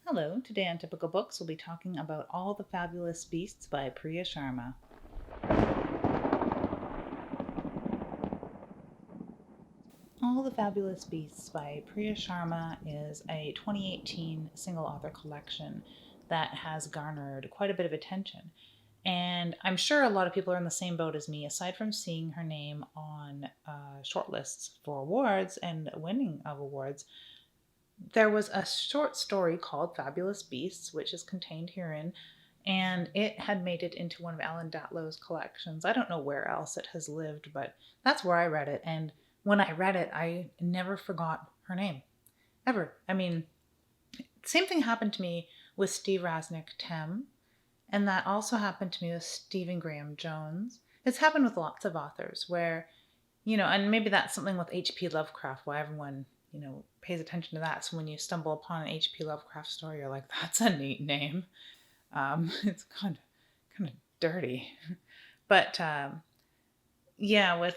Hello, today on Typical Books we'll be talking about All the Fabulous Beasts by Priya Sharma. All the Fabulous Beasts by Priya Sharma is a 2018 single author collection that has garnered quite a bit of attention. And I'm sure a lot of people are in the same boat as me, aside from seeing her name on shortlists for awards and winning of awards. There was a short story called Fabulous Beasts, which is contained herein, and it had made it into one of Alan Datlow's collections. I don't know where else it has lived, but that's where I read it. And when I read it, I never forgot her name, ever. I mean, same thing happened to me with Steve Rasnick Tem, and that also happened to me with Stephen Graham Jones. It's happened with lots of authors where, and maybe that's something with H.P. Lovecraft, why everyone, pays attention to that. So when you stumble upon an H.P. Lovecraft story, you're like, that's a neat name. It's kind of dirty. But yeah, with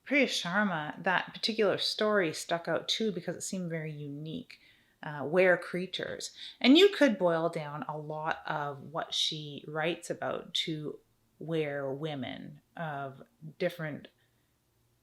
Priya Sharma, that particular story stuck out too because it seemed very unique. Were creatures. And you could boil down a lot of what she writes about to were women of different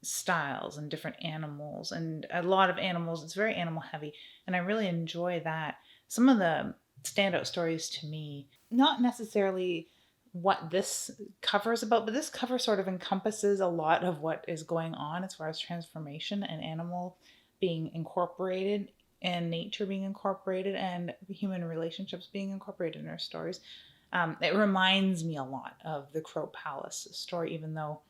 styles and different animals, and a lot of animals. It's very animal heavy, and I really enjoy that. Some of the standout stories to me, not necessarily what this cover is about, but this cover sort of encompasses a lot of what is going on as far as transformation and animal being incorporated and nature being incorporated and human relationships being incorporated in our stories. It reminds me a lot of the Crow Palace story, even though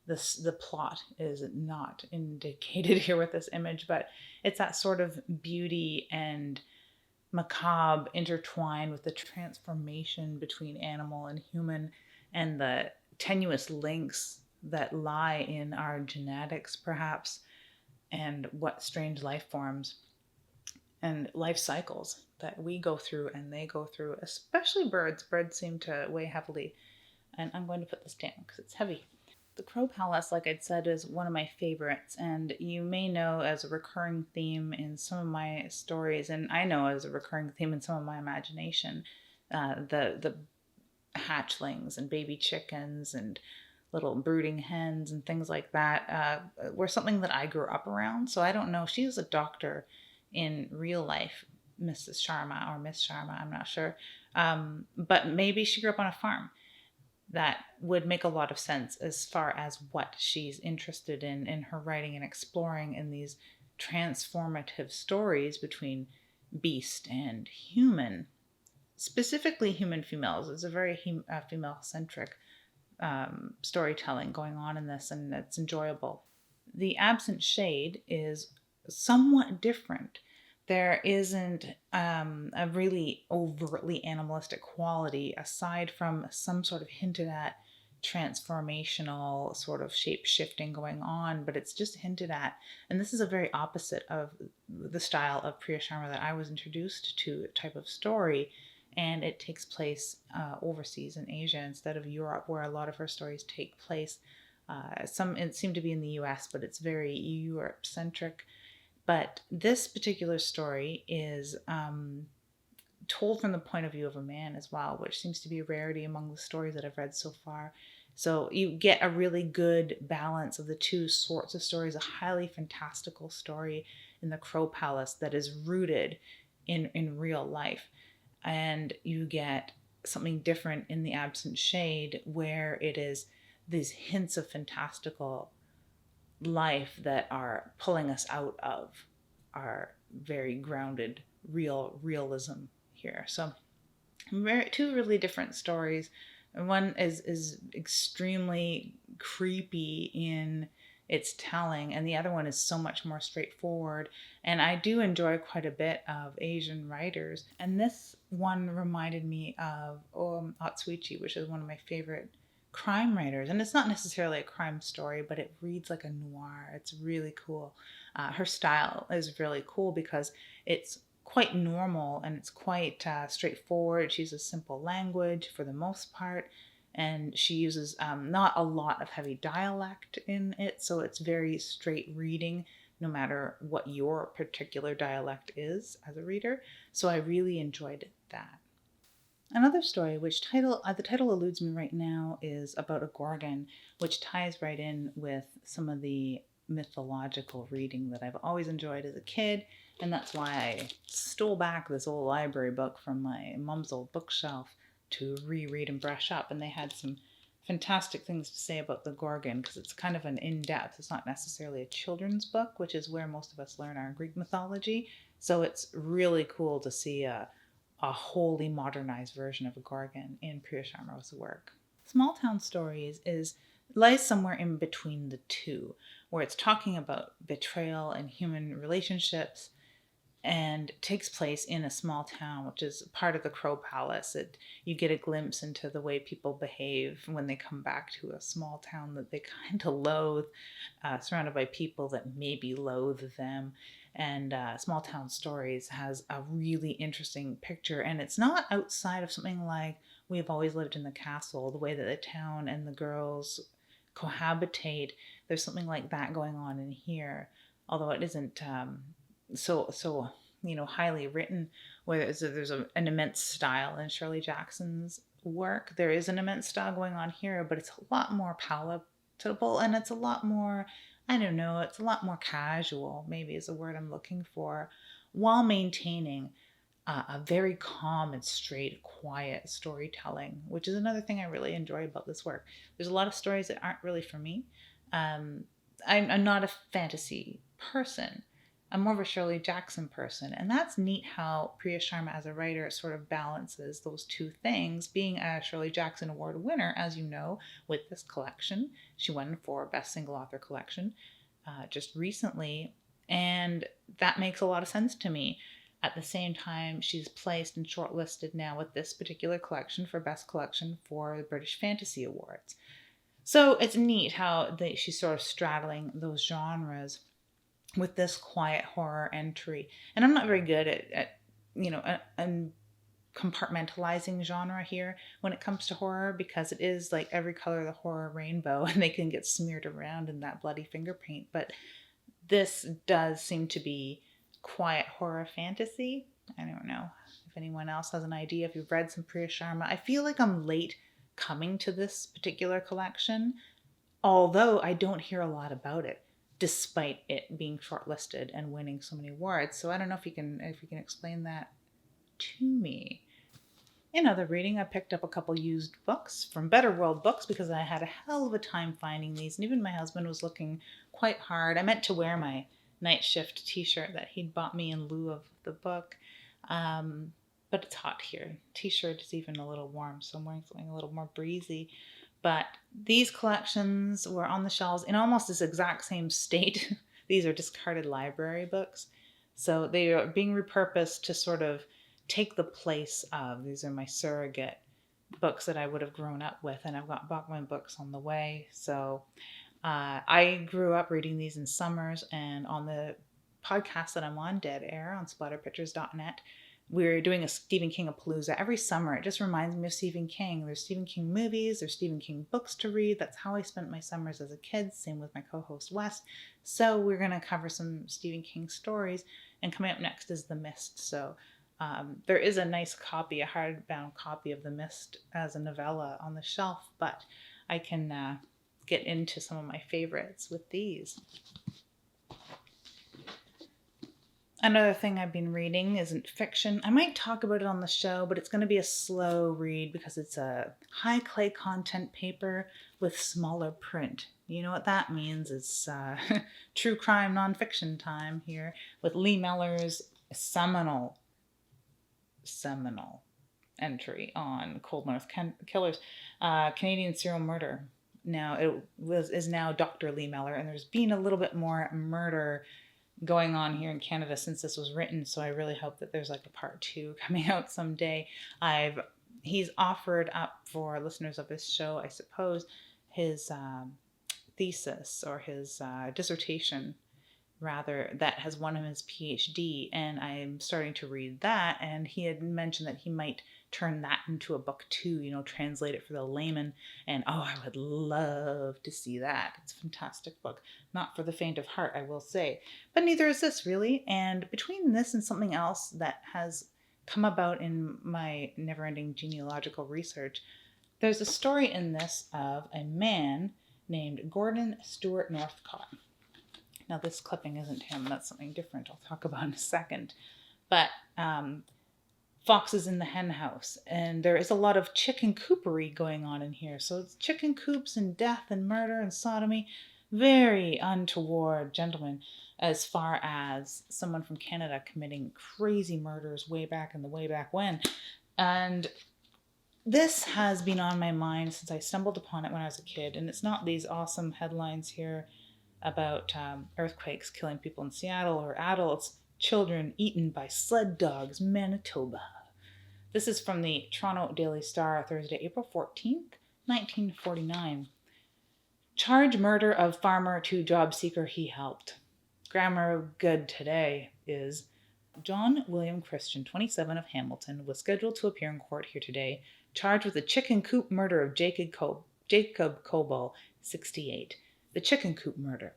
the plot is not indicated here with this image, but it's that sort of beauty and macabre intertwined with the transformation between animal and human and the tenuous links that lie in our genetics, perhaps, and what strange life forms and life cycles that we go through and they go through, especially birds. Birds seem to weigh heavily. And I'm going to put this down because it's heavy. The Crow Palace, like I'd said, is one of my favorites, and you may know as a recurring theme in some of my stories, and I know as a recurring theme in some of my imagination, the hatchlings and baby chickens and little brooding hens and things like that were something that I grew up around. So I don't know. She was a doctor in real life, Mrs. Sharma or Miss Sharma, I'm not sure. But maybe she grew up on a farm. That would make a lot of sense as far as what she's interested in her writing and exploring in these transformative stories between beast and human, specifically human females. It's a very female centric storytelling going on in this, and it's enjoyable. The Absent Shade is somewhat different. There isn't a really overtly animalistic quality aside from some sort of hinted at transformational sort of shape shifting going on, but it's just hinted at. And this is a very opposite of the style of Priya Sharma that I was introduced to, type of story. And it takes place overseas in Asia instead of Europe, where a lot of her stories take place. Some it seem to be in the US, but it's very Europe centric. But this particular story is told from the point of view of a man as well, which seems to be a rarity among the stories that I've read so far. So you get a really good balance of the two sorts of stories, a highly fantastical story in the Crow Palace that is rooted in real life. And you get something different in The Absent Shade, where it is these hints of fantastical life that are pulling us out of our very grounded realism here. So two really different stories. One is extremely creepy in its telling, and the other one is so much more straightforward. And I do enjoy quite a bit of Asian writers, and this one reminded me of Atsuichi, which is one of my favorite crime writers. And it's not necessarily a crime story, but it reads like a noir. It's really cool. Her style is really cool because it's quite normal and it's quite straightforward. She uses simple language for the most part, and she uses not a lot of heavy dialect in it, so it's very straight reading, no matter what your particular dialect is as a reader. So I really enjoyed that. Another story, which the title eludes me right now, is about a gorgon, which ties right in with some of the mythological reading that I've always enjoyed as a kid, and that's why I stole back this old library book from my mom's old bookshelf to reread and brush up. And they had some fantastic things to say about the gorgon because it's kind of an in-depth. It's not necessarily a children's book, which is where most of us learn our Greek mythology. So it's really cool to see a wholly modernized version of a gorgon in Priya Sharma's work. Small Town Stories lies somewhere in between the two, where it's talking about betrayal and human relationships, and takes place in a small town, which is part of the Crow Palace. You get a glimpse into the way people behave when they come back to a small town that they kind of loathe, surrounded by people that maybe loathe them. And Small Town Stories has a really interesting picture, and it's not outside of something like We've Always Lived in the Castle, the way that the town and the girls cohabitate. There's something like that going on in here, although it isn't so highly written, where there's an immense style in Shirley Jackson's work. There is an immense style going on here, but it's a lot more palatable, and it's a lot more, I don't know, it's a lot more casual, maybe is the word I'm looking for, while maintaining a very calm and straight, quiet storytelling, which is another thing I really enjoy about this work. There's a lot of stories that aren't really for me. I'm not a fantasy person. I'm more of a Shirley Jackson person. And that's neat how Priya Sharma as a writer sort of balances those two things. Being a Shirley Jackson Award winner, as you know, with this collection. She won for Best Single Author Collection just recently. And that makes a lot of sense to me. At the same time, she's placed and shortlisted now with this particular collection for Best Collection for the British Fantasy Awards. So it's neat how she's sort of straddling those genres with this quiet horror entry. And I'm not very good at compartmentalizing genre here when it comes to horror, because it is like every color of the horror rainbow and they can get smeared around in that bloody finger paint. But this does seem to be quiet horror fantasy. I don't know if anyone else has an idea, if you've read some Priya Sharma. I feel like I'm late coming to this particular collection, although I don't hear a lot about it, despite it being shortlisted and winning so many awards. So I don't know if you can explain that to me. In other reading, I picked up a couple used books from Better World Books because I had a hell of a time finding these, and even my husband was looking quite hard. I meant to wear my Night Shift t-shirt that he'd bought me in lieu of the book, but it's hot here. T-shirt is even a little warm, so I'm wearing something a little more breezy. But these collections were on the shelves in almost this exact same state. These are discarded library books. So they are being repurposed to sort of take the place of, these are my surrogate books that I would have grown up with, and I've got Bachman books on the way. So I grew up reading these in summers, and on the podcast that I'm on, Dead Air, on splatterpictures.net, we're doing a Stephen King-a-palooza every summer. It just reminds me of Stephen King. There's Stephen King movies, there's Stephen King books to read. That's how I spent my summers as a kid. Same with my co-host Wes. So we're going to cover some Stephen King stories, and coming up next is The Mist. So there is a nice copy, a hardbound copy of The Mist as a novella on the shelf, but I can get into some of my favorites with these. Another thing I've been reading isn't fiction. I might talk about it on the show, but it's going to be a slow read because it's a high clay content paper with smaller print. You know what that means? It's true crime nonfiction time here with Lee Mellor's seminal entry on Cold North Killers, Canadian serial murder. Now is now Dr. Lee Mellor, and there's been a little bit more murder going on here in Canada since this was written, so I really hope that there's like a part 2 coming out someday. He's offered up for listeners of this show, I suppose, his thesis or his dissertation rather, that has won him his PhD, and I'm starting to read that, and he had mentioned that he might turn that into a book too, translate it for the layman, and oh, I would love to see that. It's a fantastic book. Not for the faint of heart, I will say, but neither is this really. And between this and something else that has come about in my never-ending genealogical research, there's a story in this of a man named Gordon Stewart Northcott. Now, this clipping isn't him. That's something different I'll talk about in a second. But foxes in the hen house. And there is a lot of chicken coopery going on in here. So it's chicken coops and death and murder and sodomy. Very untoward gentleman as far as someone from Canada committing crazy murders way back in the way back when. And this has been on my mind since I stumbled upon it when I was a kid. And it's not these awesome headlines here about earthquakes killing people in Seattle or adults, children eaten by sled dogs, Manitoba. This is from the Toronto Daily Star, Thursday, April 14th, 1949. Charge murder of farmer to job seeker he helped. Grammar good today is John William Christian, 27, of Hamilton, was scheduled to appear in court here today, charged with the chicken coop murder of Jacob Coble, 68. The chicken coop murder.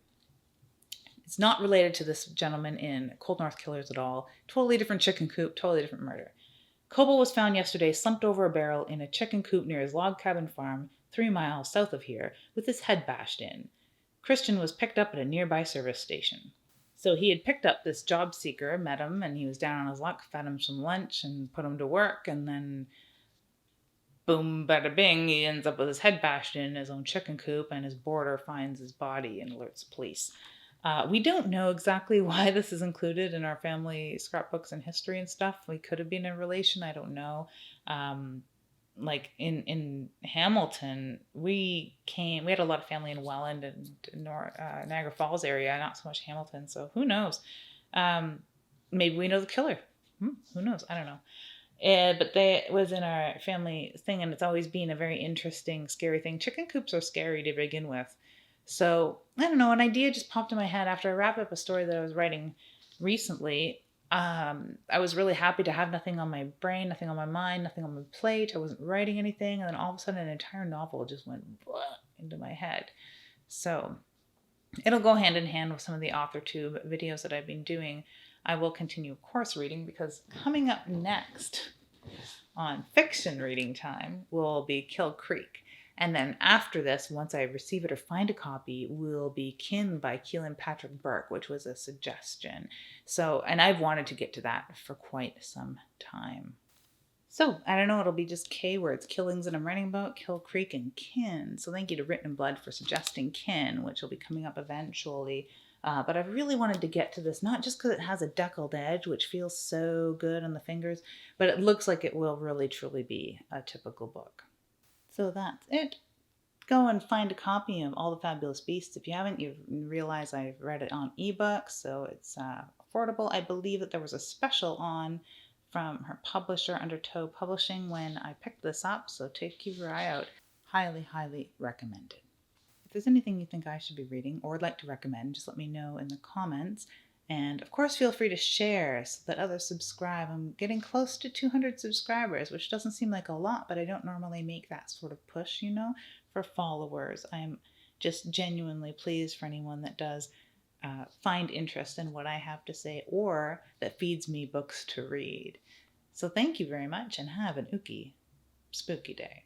It's not related to this gentleman in Cold North Killers at all. Totally different chicken coop, totally different murder. Coble was found yesterday slumped over a barrel in a chicken coop near his log cabin farm 3 miles south of here with his head bashed in. Christian was picked up at a nearby service station. So he had picked up this job seeker, met him, and he was down on his luck, fed him some lunch and put him to work, and then boom, bada bing, he ends up with his head bashed in his own chicken coop, and his boarder finds his body and alerts the police. We don't know exactly why this is included in our family scrapbooks and history and stuff. We could have been in relation, I don't know. Like in Hamilton, we had a lot of family in Welland and Niagara Falls area, not so much Hamilton, so who knows? Maybe we know the killer. Who knows? I don't know. But it was in our family thing, and it's always been a very interesting, scary thing. Chicken coops are scary to begin with. So, I don't know, an idea just popped in my head after I wrapped up a story that I was writing recently. I was really happy to have nothing on my brain, nothing on my mind, nothing on my plate. I wasn't writing anything, and then all of a sudden an entire novel just went into my head. So, it'll go hand in hand with some of the AuthorTube videos that I've been doing. I will continue, of course, reading, because coming up next on fiction reading time will be Kill Creek. And then after this, once I receive it or find a copy, will be Kin by Keelan Patrick Burke, which was a suggestion. So, and I've wanted to get to that for quite some time. So, I don't know, it'll be just K words, killings that I'm writing about, Kill Creek and Kin. So thank you to Written in Blood for suggesting Kin, which will be coming up eventually. But I've really wanted to get to this, not just because it has a deckled edge, which feels so good on the fingers, but it looks like it will really truly be a typical book. So that's it. Go and find a copy of All the Fabulous Beasts. If you haven't, you realize I've read it on ebook, so it's affordable. I believe that there was a special on from her publisher, Undertow Publishing, when I picked this up, so keep your eye out. Highly, highly recommended. If there's anything you think I should be reading or would like to recommend, just let me know in the comments. And of course, feel free to share so that others subscribe. I'm getting close to 200 subscribers, which doesn't seem like a lot, but I don't normally make that sort of push, for followers. I'm just genuinely pleased for anyone that does find interest in what I have to say or that feeds me books to read. So thank you very much and have an ooky, spooky day.